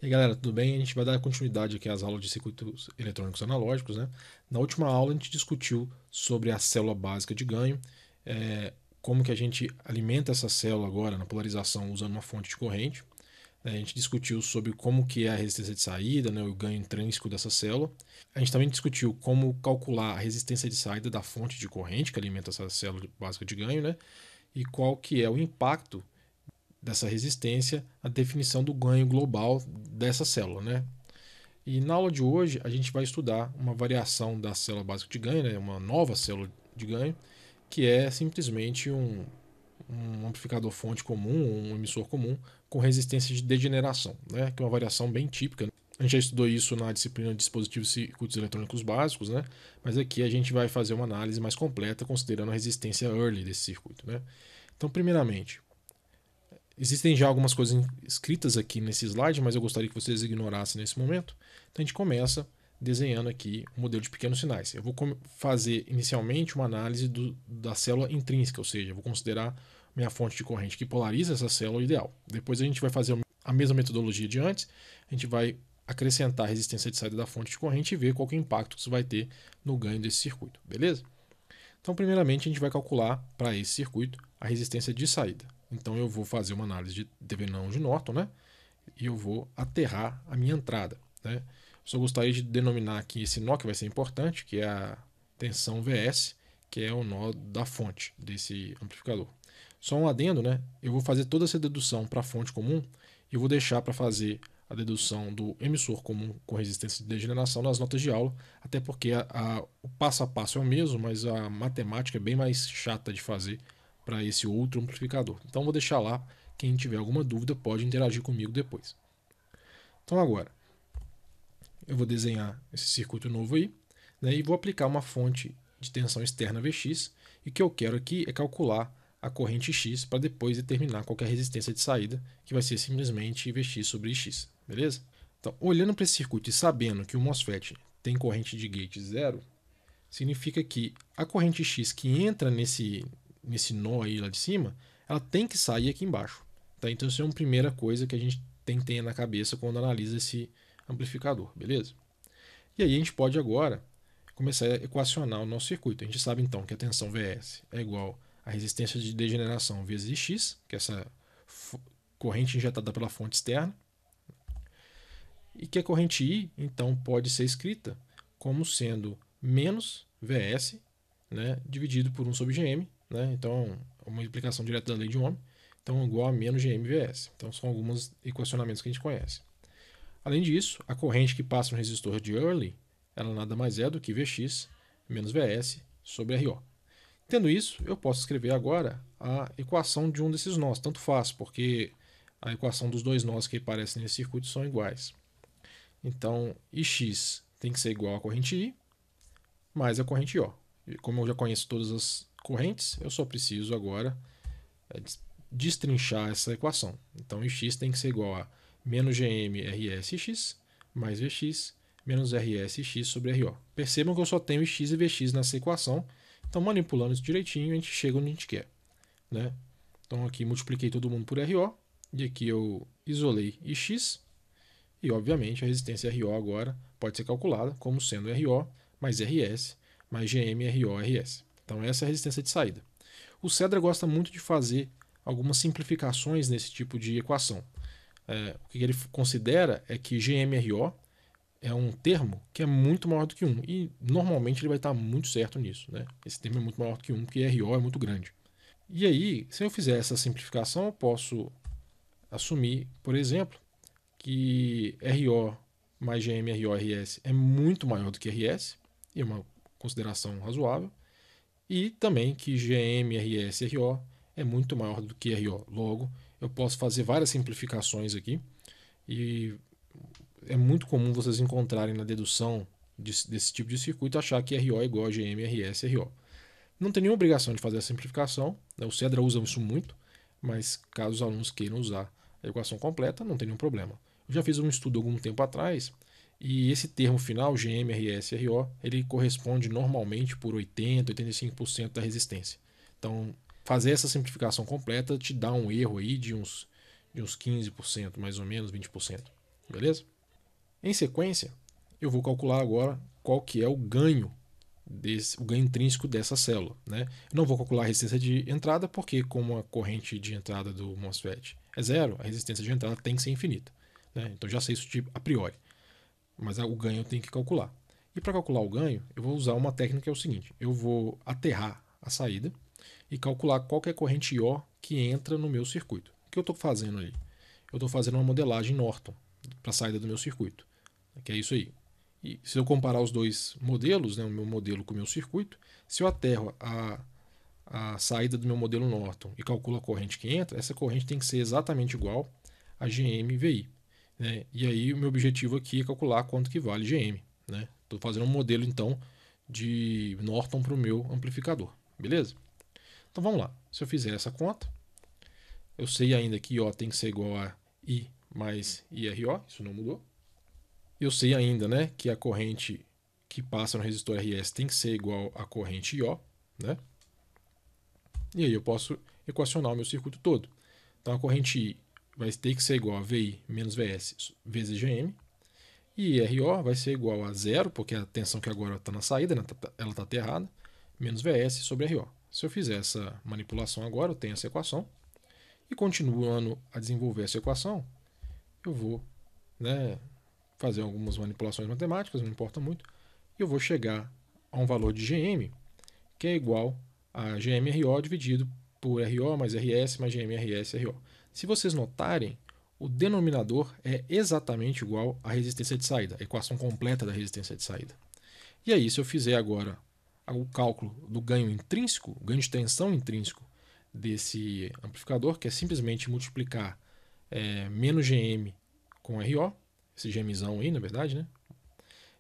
E aí, galera, tudo bem? A gente vai dar continuidade aqui às aulas de circuitos eletrônicos analógicos, né? Na última aula a gente discutiu sobre a célula básica de ganho, como que a gente alimenta essa célula agora na polarização usando uma fonte de corrente. A gente discutiu sobre como que é a resistência de saída, né, o ganho intrínseco dessa célula. A gente também discutiu como calcular a resistência de saída da fonte de corrente que alimenta essa célula básica de ganho, né? E qual que é o impacto dessa resistência, a definição do ganho global dessa célula, né? E na aula de hoje a gente vai estudar uma variação da célula básica de ganho, né? Uma nova célula de ganho, que é simplesmente um amplificador fonte comum, um emissor comum, com resistência de degeneração, né? Que é uma variação bem típica. A gente já estudou isso na disciplina de dispositivos e circuitos eletrônicos básicos, né? Mas aqui a gente vai fazer uma análise mais completa, considerando a resistência early desse circuito, né? Então, primeiramente, existem já algumas coisas escritas aqui nesse slide, mas eu gostaria que vocês ignorassem nesse momento. Então a gente começa desenhando aqui um modelo de pequenos sinais. Eu vou fazer inicialmente uma análise da célula intrínseca, ou seja, eu vou considerar minha fonte de corrente que polariza essa célula ideal. Depois a gente vai fazer a mesma metodologia de antes, a gente vai acrescentar a resistência de saída da fonte de corrente e ver qual que é o impacto que isso vai ter no ganho desse circuito, beleza? Então, primeiramente, a gente vai calcular para esse circuito a resistência de saída. Então, eu vou fazer uma análise de Thevenin de Norton, né? E eu vou aterrar a minha entrada, né? Só gostaria de denominar aqui esse nó que vai ser importante, que é a tensão VS, que é o nó da fonte desse amplificador. Só um adendo, né? Eu vou fazer toda essa dedução para a fonte comum e eu vou deixar para fazer a dedução do emissor comum com resistência de degeneração nas notas de aula, até porque o passo a passo é o mesmo, mas a matemática é bem mais chata de fazer para esse outro amplificador. Então vou deixar lá, quem tiver alguma dúvida pode interagir comigo depois. Então agora, eu vou desenhar esse circuito novo aí, né, e vou aplicar uma fonte de tensão externa Vx, e o que eu quero aqui é calcular a corrente X para depois determinar qual é a resistência de saída, que vai ser simplesmente Vx sobre X, beleza? Então, olhando para esse circuito e sabendo que o MOSFET tem corrente de gate zero, significa que a corrente X que entra nesse nó aí lá de cima, ela tem que sair aqui embaixo. Tá? Então, isso é uma primeira coisa que a gente tem que ter na cabeça quando analisa esse amplificador, beleza? E aí a gente pode agora começar a equacionar o nosso circuito. A gente sabe então que a tensão Vs é igual à resistência de degeneração vezes X, que é essa corrente injetada pela fonte externa, e que a corrente I então pode ser escrita como sendo menos Vs, né, dividido por 1 sobre Gm, né, então é uma implicação direta da lei de Ohm, então igual a menos GmVs. Então são alguns equacionamentos que a gente conhece. Além disso, a corrente que passa no resistor de Early, ela nada mais é do que Vx menos Vs sobre Ro. Tendo isso, eu posso escrever agora a equação de um desses nós, tanto faz, porque a equação dos dois nós que aparecem nesse circuito são iguais. Então, Ix tem que ser igual à corrente I mais a corrente O. E como eu já conheço todas as correntes, eu só preciso agora destrinchar essa equação. Então, Ix tem que ser igual a menos Gm RSX mais Vx menos RSX sobre RO. Percebam que eu só tenho X e Vx nessa equação, então manipulando isso direitinho a gente chega onde a gente quer. Né? Então aqui multipliquei todo mundo por RO, e aqui eu isolei Ix, e obviamente a resistência RO agora pode ser calculada como sendo RO mais RS mais GM RO RS. Então essa é a resistência de saída. O Cedra gosta muito de fazer algumas simplificações nesse tipo de equação. O que ele considera é que GMRO é um termo que é muito maior do que 1. E normalmente ele vai estar muito certo nisso. Né? Esse termo é muito maior do que 1 porque RO é muito grande. E aí, se eu fizer essa simplificação, eu posso assumir, por exemplo, que RO mais GMRO RS é muito maior do que RS, e é uma consideração razoável, e também que GMRS-RO é muito maior do que RO. Logo, eu posso fazer várias simplificações aqui, e é muito comum vocês encontrarem na dedução desse tipo de circuito achar que RO é igual a GMRS-RO. Não tem nenhuma obrigação de fazer a simplificação, né? O Cedra usa isso muito, mas caso os alunos queiram usar a equação completa, não tem nenhum problema. Eu já fiz um estudo algum tempo atrás, e esse termo final, GMRS-RO, ele corresponde normalmente por 80, 85% da resistência. Então, fazer essa simplificação completa te dá um erro aí de uns 15%, mais ou menos 20%. beleza? Em sequência, eu vou calcular agora qual que é o ganho o ganho intrínseco dessa célula, né? Eu não vou calcular a resistência de entrada porque como a corrente de entrada do MOSFET é zero, a resistência de entrada tem que ser infinita, né? Então já sei isso a priori, mas o ganho eu tenho que calcular. E para calcular o ganho, eu vou usar uma técnica que é o seguinte: eu vou aterrar a saída e calcular qual que é a corrente I/O que entra no meu circuito. O que eu estou fazendo ali? Eu estou fazendo uma modelagem Norton para a saída do meu circuito, que é isso aí. E se eu comparar os dois modelos, né, o meu modelo com o meu circuito, se eu aterro a saída do meu modelo Norton e calculo a corrente que entra, essa corrente tem que ser exatamente igual a GM/VI. Né? E aí o meu objetivo aqui é calcular quanto que vale GM. Estou fazendo um modelo então de Norton para o meu amplificador, beleza? Então vamos lá. Se eu fizer essa conta, eu sei ainda que I/O tem que ser igual a I mais IRO, isso não mudou. Eu sei ainda, né, que a corrente que passa no resistor RS tem que ser igual à corrente I/O, né? E aí eu posso equacionar o meu circuito todo. Então a corrente I vai ter que ser igual a VI menos VS vezes GM. E IRO vai ser igual a zero, porque a tensão que agora está na saída, né, ela está aterrada, menos VS sobre RO. Se eu fizer essa manipulação agora, eu tenho essa equação. E continuando a desenvolver essa equação, eu vou, né, fazer algumas manipulações matemáticas, não importa muito, e eu vou chegar a um valor de GM que é igual a GM/RO dividido por RO mais RS mais GM/RS/RO. Se vocês notarem, o denominador é exatamente igual à resistência de saída, a equação completa da resistência de saída. E aí, se eu fizer agora o cálculo do ganho intrínseco, o ganho de tensão intrínseco desse amplificador, que é simplesmente multiplicar menos GM com RO, esse GMzão aí, na verdade, né?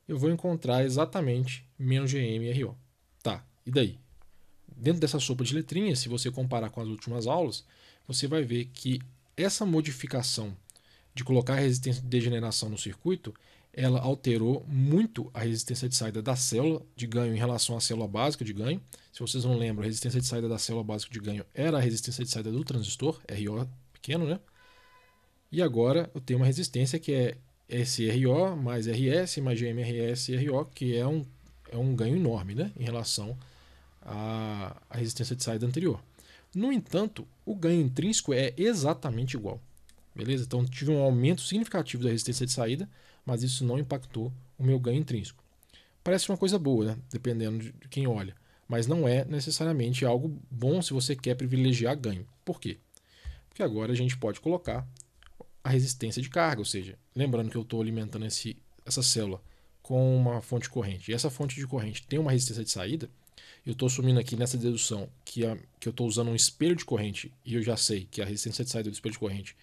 Eu vou encontrar exatamente menos GM e RO. Tá, e daí? Dentro dessa sopa de letrinhas, se você comparar com as últimas aulas, você vai ver que essa modificação de colocar a resistência de degeneração no circuito, ela alterou muito a resistência de saída da célula de ganho em relação à célula básica de ganho. Se vocês não lembram, a resistência de saída da célula básica de ganho era a resistência de saída do transistor, RO pequeno, né? E agora eu tenho uma resistência que é SRO mais RS mais GMRS/RO, que é um ganho enorme, né, em relação à resistência de saída anterior. No entanto, o ganho intrínseco é exatamente igual. Beleza? Então tive um aumento significativo da resistência de saída, mas isso não impactou o meu ganho intrínseco. Parece uma coisa boa, né, dependendo de quem olha, mas não é necessariamente algo bom se você quer privilegiar ganho. Por quê? Porque agora a gente pode colocar a resistência de carga, ou seja, lembrando que eu estou alimentando essa célula com uma fonte de corrente, e essa fonte de corrente tem uma resistência de saída, eu estou assumindo aqui nessa dedução que eu estou usando um espelho de corrente, e eu já sei que a resistência de saída do espelho de corrente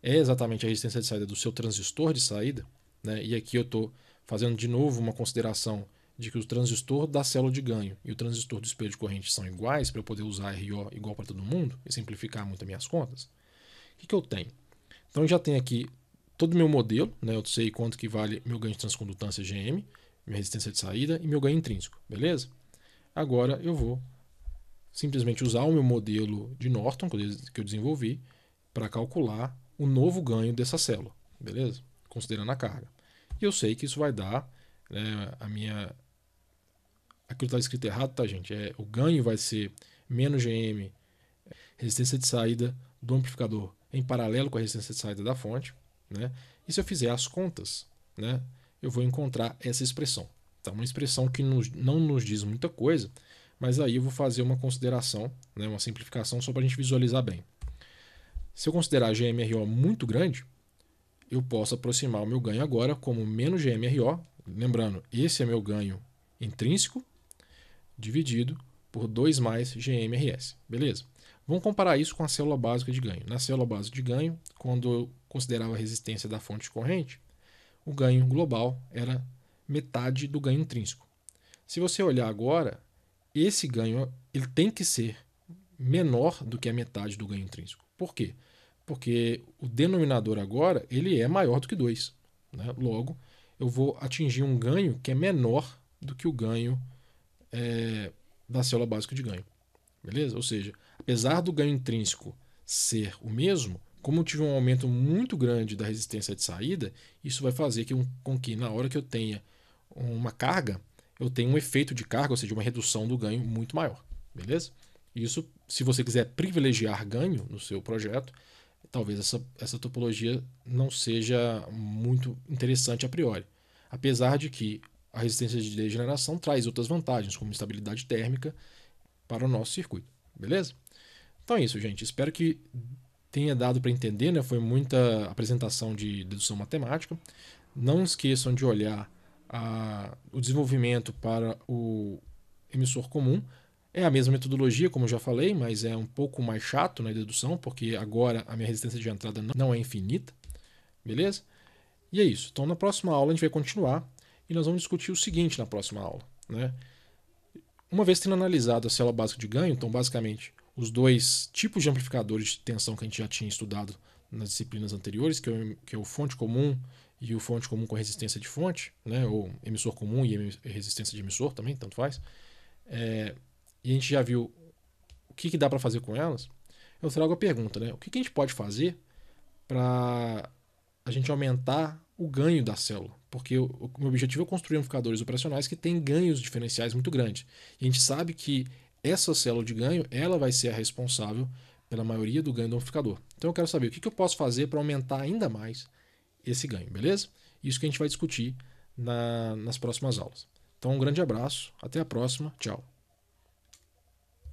é exatamente a resistência de saída do seu transistor de saída, né? E aqui eu estou fazendo de novo uma consideração de que o transistor da célula de ganho e o transistor do espelho de corrente são iguais para eu poder usar RO igual para todo mundo e simplificar muito as minhas contas. O que eu tenho? Então eu já tenho aqui todo o meu modelo, né? Eu sei quanto que vale meu ganho de transcondutância GM, minha resistência de saída e meu ganho intrínseco, beleza? Agora eu vou simplesmente usar o meu modelo de Norton que eu desenvolvi para calcular o novo ganho dessa célula, beleza? Considerando a carga. E eu sei que isso vai dar, né, aquilo está escrito errado, tá, gente? O ganho vai ser menos GM, resistência de saída do amplificador em paralelo com a resistência de saída da fonte, né? E se eu fizer as contas, né, eu vou encontrar essa expressão. Tá? Uma expressão que não nos diz muita coisa, mas aí eu vou fazer uma consideração, né, uma simplificação só para a gente visualizar bem. Se eu considerar GMRO muito grande, eu posso aproximar o meu ganho agora como menos GMRO, lembrando, esse é meu ganho intrínseco, dividido por 2 mais GMRS, beleza? Vamos comparar isso com a célula básica de ganho. Na célula básica de ganho, quando eu considerava a resistência da fonte de corrente, o ganho global era metade do ganho intrínseco. Se você olhar agora, esse ganho ele tem que ser menor do que a metade do ganho intrínseco. Por quê? Porque o denominador agora ele é maior do que 2. Né? Logo, eu vou atingir um ganho que é menor do que o ganho da célula básica de ganho. Beleza? Ou seja, apesar do ganho intrínseco ser o mesmo, Como eu tive um aumento muito grande da resistência de saída, isso vai fazer com que na hora que eu tenha uma carga, eu tenha um efeito de carga, ou seja, uma redução do ganho muito maior. Beleza? Isso, se você quiser privilegiar ganho no seu projeto, talvez essa topologia não seja muito interessante a priori. Apesar de que a resistência de degeneração traz outras vantagens, como estabilidade térmica para o nosso circuito. Beleza? Então é isso, gente. Espero que tenha dado para entender, né? Foi muita apresentação de dedução matemática. Não esqueçam de olhar o desenvolvimento para o emissor comum. É a mesma metodologia, como eu já falei, mas é um pouco mais chato na dedução, porque agora a minha resistência de entrada não é infinita. Beleza? E é isso. Então na próxima aula a gente vai continuar e nós vamos discutir o seguinte na próxima aula, né? Uma vez tendo analisado a célula básica de ganho, então basicamente os dois tipos de amplificadores de tensão que a gente já tinha estudado nas disciplinas anteriores, que é o fonte comum e o fonte comum com resistência de fonte, né, ou emissor comum e resistência de emissor também, tanto faz. E a gente já viu o que dá para fazer com elas. Eu trago a pergunta, né, o que a gente pode fazer para a gente aumentar o ganho da célula? Porque o meu objetivo é construir amplificadores operacionais que têm ganhos diferenciais muito grandes. E a gente sabe que essa célula de ganho, ela vai ser a responsável pela maioria do ganho do amplificador. Então eu quero saber o que eu posso fazer para aumentar ainda mais esse ganho, beleza? Isso que a gente vai discutir nas próximas aulas. Então um grande abraço, até a próxima, tchau.